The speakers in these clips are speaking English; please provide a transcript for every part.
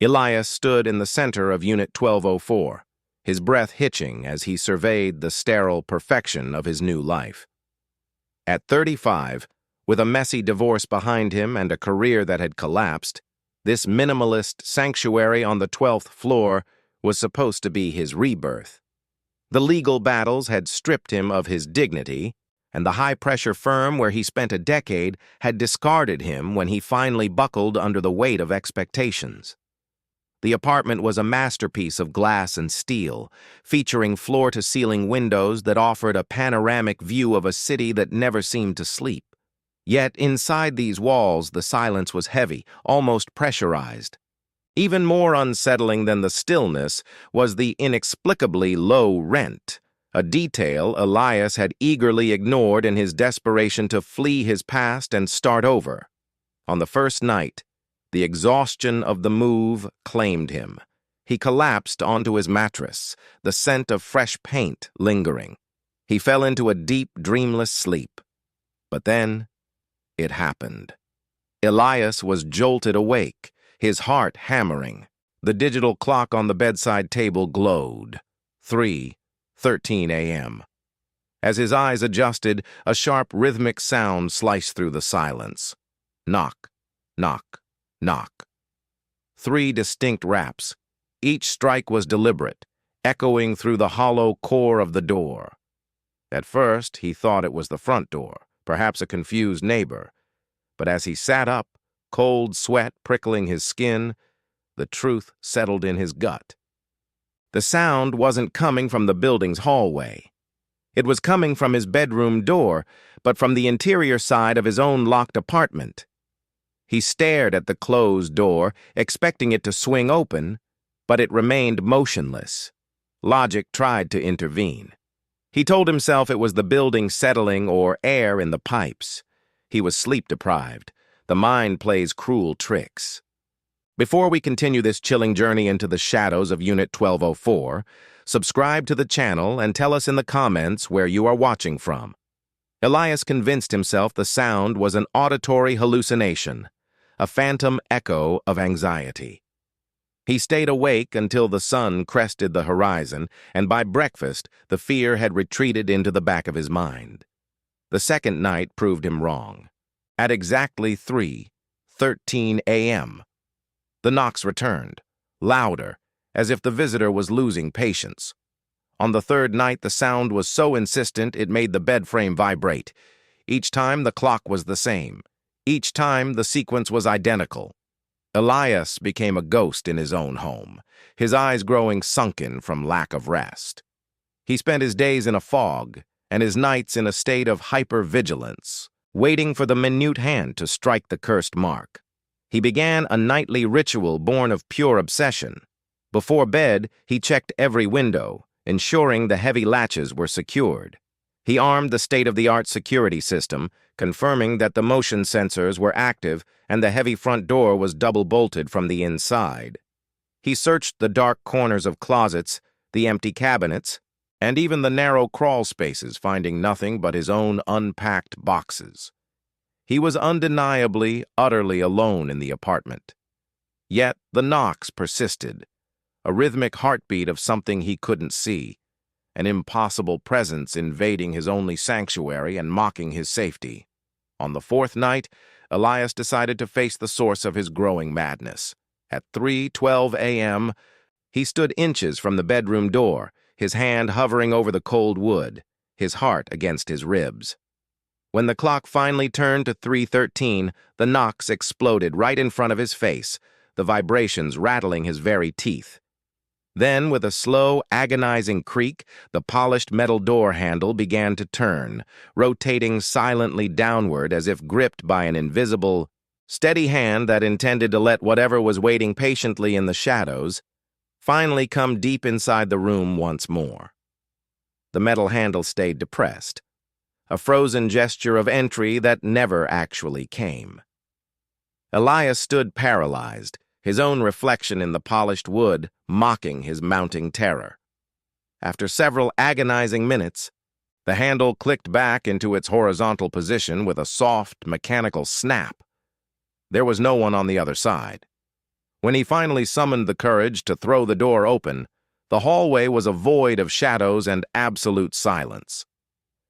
Elias stood in the center of Unit 1204, his breath hitching as he surveyed the sterile perfection of his new life. At 35, with a messy divorce behind him and a career that had collapsed, this minimalist sanctuary on the 12th floor was supposed to be his rebirth. The legal battles had stripped him of his dignity, and the high-pressure firm where he spent a decade had discarded him when he finally buckled under the weight of expectations. The apartment was a masterpiece of glass and steel, featuring floor-to-ceiling windows that offered a panoramic view of a city that never seemed to sleep. Yet inside these walls, the silence was heavy, almost pressurized. Even more unsettling than the stillness was the inexplicably low rent, a detail Elias had eagerly ignored in his desperation to flee his past and start over. On the first night, the exhaustion of the move claimed him. He collapsed onto his mattress, the scent of fresh paint lingering. He fell into a deep, dreamless sleep. But then, it happened. Elias was jolted awake, his heart hammering. The digital clock on the bedside table glowed. 3:13 a.m. As his eyes adjusted, a sharp, rhythmic sound sliced through the silence. Knock, knock, knock. 3 distinct raps. Each strike was deliberate, echoing through the hollow core of the door. At first, he thought it was the front door, perhaps a confused neighbor. But as he sat up, cold sweat prickling his skin, the truth settled in his gut. The sound wasn't coming from the building's hallway. It was coming from his bedroom door, but from the interior side of his own locked apartment. He stared at the closed door, expecting it to swing open, but it remained motionless. Logic tried to intervene. He told himself it was the building settling or air in the pipes. He was sleep-deprived. The mind plays cruel tricks. Before we continue this chilling journey into the shadows of Unit 1204, subscribe to the channel and tell us in the comments where you are watching from. Elias convinced himself the sound was an auditory hallucination, a phantom echo of anxiety. He stayed awake until the sun crested the horizon, and by breakfast, the fear had retreated into the back of his mind. The second night proved him wrong. At exactly 3:13 a.m., the knocks returned, louder, as if the visitor was losing patience. On the third night, the sound was so insistent it made the bed frame vibrate. Each time, the clock was the same. Each time, the sequence was identical. Elias became a ghost in his own home, his eyes growing sunken from lack of rest. He spent his days in a fog, and his nights in a state of hypervigilance, waiting for the minute hand to strike the cursed mark. He began a nightly ritual born of pure obsession. Before bed, he checked every window, ensuring the heavy latches were secured. He armed the state-of-the-art security system, confirming that the motion sensors were active and the heavy front door was double-bolted from the inside. He searched the dark corners of closets, the empty cabinets, and even the narrow crawl spaces, finding nothing but his own unpacked boxes. He was undeniably, utterly alone in the apartment. Yet the knocks persisted, a rhythmic heartbeat of something he couldn't see, an impossible presence invading his only sanctuary and mocking his safety. On the fourth night, Elias decided to face the source of his growing madness. At 3:12 a.m., he stood inches from the bedroom door, his hand hovering over the cold wood, his heart against his ribs. When the clock finally turned to 3:13, the knocks exploded right in front of his face, the vibrations rattling his very teeth. Then, with a slow, agonizing creak, the polished metal door handle began to turn, rotating silently downward as if gripped by an invisible, steady hand that intended to let whatever was waiting patiently in the shadows finally come deep inside the room once more. The metal handle stayed depressed, a frozen gesture of entry that never actually came. Elias stood paralyzed, his own reflection in the polished wood mocking his mounting terror. After several agonizing minutes, the handle clicked back into its horizontal position with a soft, mechanical snap. There was no one on the other side. When he finally summoned the courage to throw the door open, the hallway was a void of shadows and absolute silence.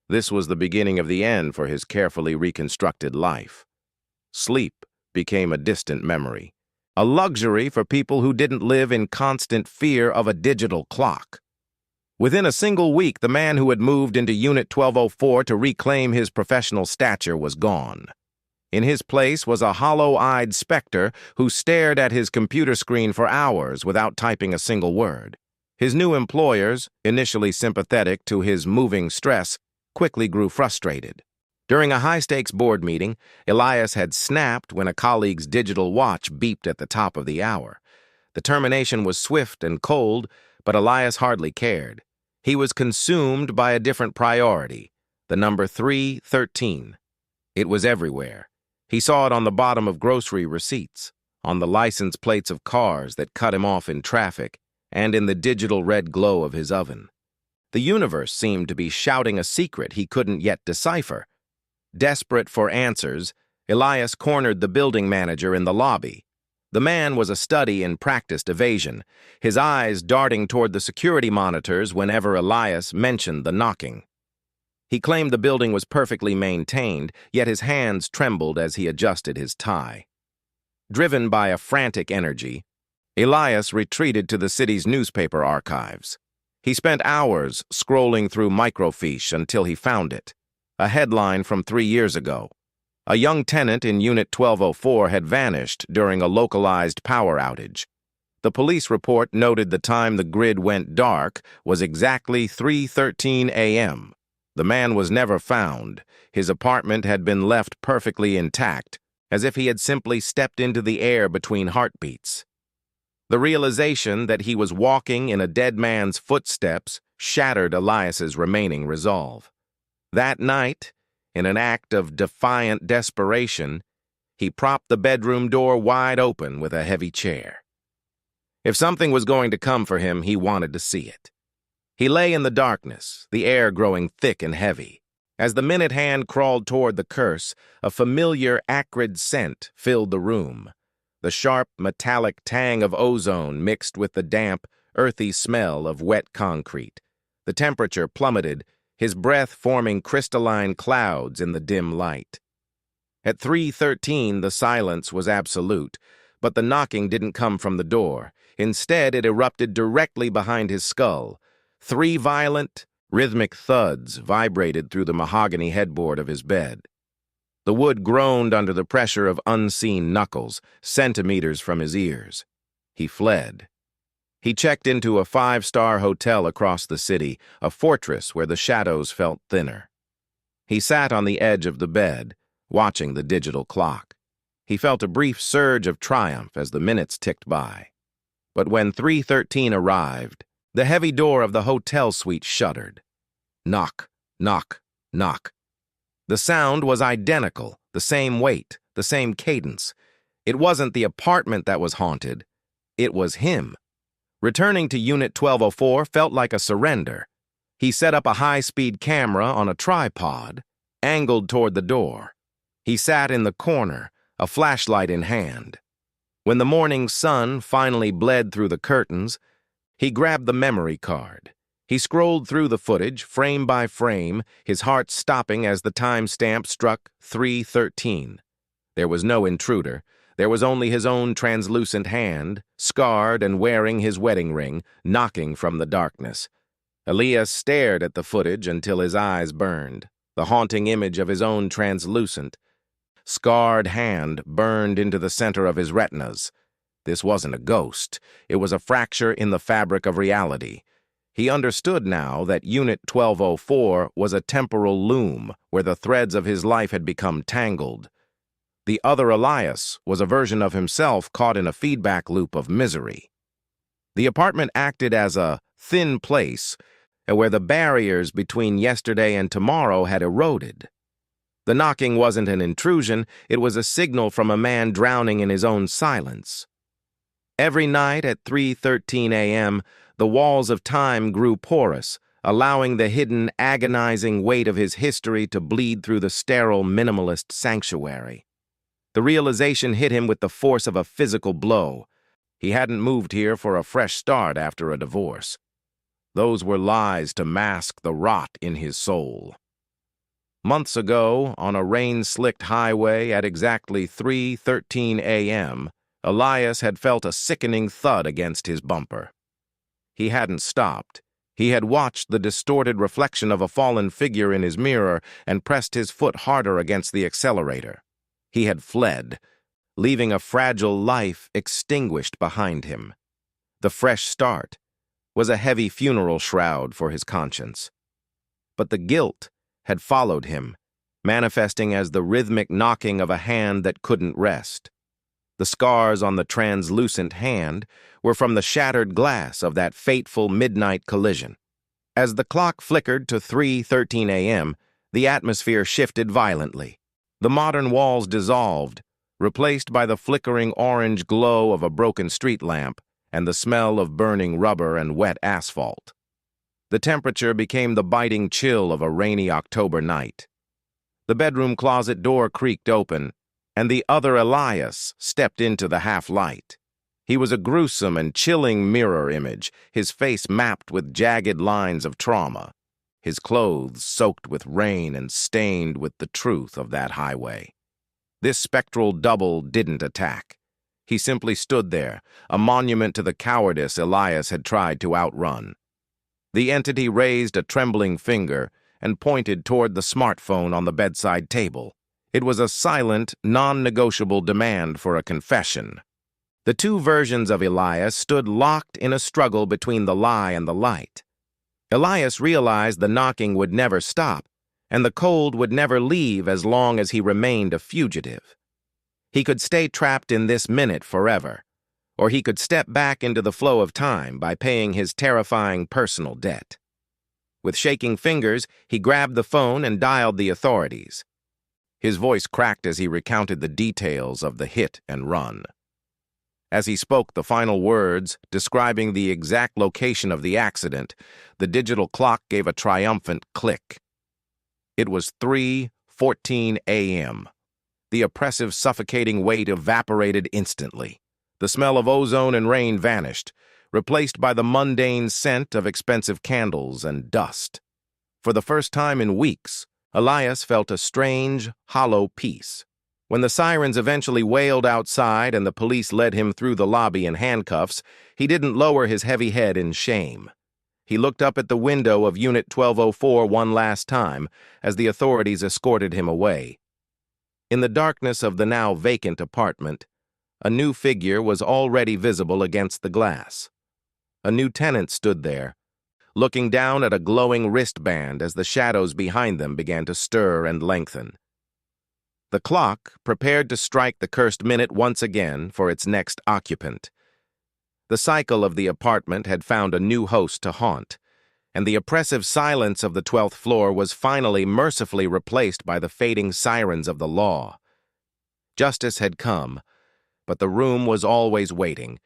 This was the beginning of the end for his carefully reconstructed life. Sleep became a distant memory, a luxury for people who didn't live in constant fear of a digital clock. Within a single week, the man who had moved into Unit 1204 to reclaim his professional stature was gone. In his place was a hollow-eyed specter who stared at his computer screen for hours without typing a single word. His new employers, initially sympathetic to his moving stress, quickly grew frustrated. During a high-stakes board meeting, Elias had snapped when a colleague's digital watch beeped at the top of the hour. The termination was swift and cold, but Elias hardly cared. He was consumed by a different priority, the number 313. It was everywhere. He saw it on the bottom of grocery receipts, on the license plates of cars that cut him off in traffic, and in the digital red glow of his oven. The universe seemed to be shouting a secret he couldn't yet decipher. Desperate for answers, Elias cornered the building manager in the lobby. The man was a study in practiced evasion, his eyes darting toward the security monitors whenever Elias mentioned the knocking. He claimed the building was perfectly maintained, yet his hands trembled as he adjusted his tie. Driven by a frantic energy, Elias retreated to the city's newspaper archives. He spent hours scrolling through microfiche until he found it. A headline from 3 years ago. A young tenant in Unit 1204 had vanished during a localized power outage. The police report noted the time the grid went dark was exactly 3:13 a.m. The man was never found. His apartment had been left perfectly intact, as if he had simply stepped into the air between heartbeats. The realization that he was walking in a dead man's footsteps shattered Elias's remaining resolve. That night, in an act of defiant desperation, he propped the bedroom door wide open with a heavy chair. If something was going to come for him, he wanted to see it. He lay in the darkness, the air growing thick and heavy. As the minute hand crawled toward the curse, a familiar, acrid scent filled the room. The sharp, metallic tang of ozone mixed with the damp, earthy smell of wet concrete. The temperature plummeted, his breath forming crystalline clouds in the dim light. At 3:13, the silence was absolute, but the knocking didn't come from the door. Instead, it erupted directly behind his skull. 3 violent, rhythmic thuds vibrated through the mahogany headboard of his bed. The wood groaned under the pressure of unseen knuckles, centimeters from his ears. He fled. He checked into a 5-star hotel across the city, a fortress where the shadows felt thinner. He sat on the edge of the bed, watching the digital clock. He felt a brief surge of triumph as the minutes ticked by. But when 3:13 arrived, the heavy door of the hotel suite shuddered. Knock, knock, knock. The sound was identical, the same weight, the same cadence. It wasn't the apartment that was haunted. It was him. Returning to Unit 1204 felt like a surrender. He set up a high-speed camera on a tripod, angled toward the door. He sat in the corner, a flashlight in hand. When the morning sun finally bled through the curtains, he grabbed the memory card. He scrolled through the footage, frame by frame, his heart stopping as the timestamp struck 3:13. There was no intruder. There was only his own translucent hand, scarred and wearing his wedding ring, knocking from the darkness. Elias stared at the footage until his eyes burned. The haunting image of his own translucent, scarred hand burned into the center of his retinas. This wasn't a ghost. It was a fracture in the fabric of reality. He understood now that Unit 1204 was a temporal loom where the threads of his life had become tangled. The other Elias was a version of himself caught in a feedback loop of misery. The apartment acted as a thin place where the barriers between yesterday and tomorrow had eroded. The knocking wasn't an intrusion, it was a signal from a man drowning in his own silence. Every night at 3:13 a.m., the walls of time grew porous, allowing the hidden, agonizing weight of his history to bleed through the sterile, minimalist sanctuary. The realization hit him with the force of a physical blow. He hadn't moved here for a fresh start after a divorce. Those were lies to mask the rot in his soul. Months ago, on a rain-slicked highway at exactly 3:13 a.m., Elias had felt a sickening thud against his bumper. He hadn't stopped. He had watched the distorted reflection of a fallen figure in his mirror and pressed his foot harder against the accelerator. He had fled, leaving a fragile life extinguished behind him. The fresh start was a heavy funeral shroud for his conscience. But the guilt had followed him, manifesting as the rhythmic knocking of a hand that couldn't rest. The scars on the translucent hand were from the shattered glass of that fateful midnight collision. As the clock flickered to 3:13 a.m., the atmosphere shifted violently. The modern walls dissolved, replaced by the flickering orange glow of a broken street lamp and the smell of burning rubber and wet asphalt. The temperature became the biting chill of a rainy October night. The bedroom closet door creaked open, and the other Elias stepped into the half-light. He was a gruesome and chilling mirror image, his face mapped with jagged lines of trauma, his clothes soaked with rain and stained with the truth of that highway. This spectral double didn't attack. He simply stood there, a monument to the cowardice Elias had tried to outrun. The entity raised a trembling finger and pointed toward the smartphone on the bedside table. It was a silent, non-negotiable demand for a confession. The two versions of Elias stood locked in a struggle between the lie and the light. Elias realized the knocking would never stop, and the cold would never leave as long as he remained a fugitive. He could stay trapped in this minute forever, or he could step back into the flow of time by paying his terrifying personal debt. With shaking fingers, he grabbed the phone and dialed the authorities. His voice cracked as he recounted the details of the hit and run. As he spoke the final words, describing the exact location of the accident, the digital clock gave a triumphant click. It was 3:14 a.m. The oppressive, suffocating weight evaporated instantly. The smell of ozone and rain vanished, replaced by the mundane scent of expensive candles and dust. For the first time in weeks, Elias felt a strange, hollow peace. When the sirens eventually wailed outside and the police led him through the lobby in handcuffs, he didn't lower his heavy head in shame. He looked up at the window of Unit 1204 one last time as the authorities escorted him away. In the darkness of the now vacant apartment, a new figure was already visible against the glass. A new tenant stood there, looking down at a glowing wristband as the shadows behind them began to stir and lengthen. The clock prepared to strike the cursed minute once again for its next occupant. The cycle of the apartment had found a new host to haunt, and the oppressive silence of the 12th floor was finally mercifully replaced by the fading sirens of the law. Justice had come, but the room was always waiting,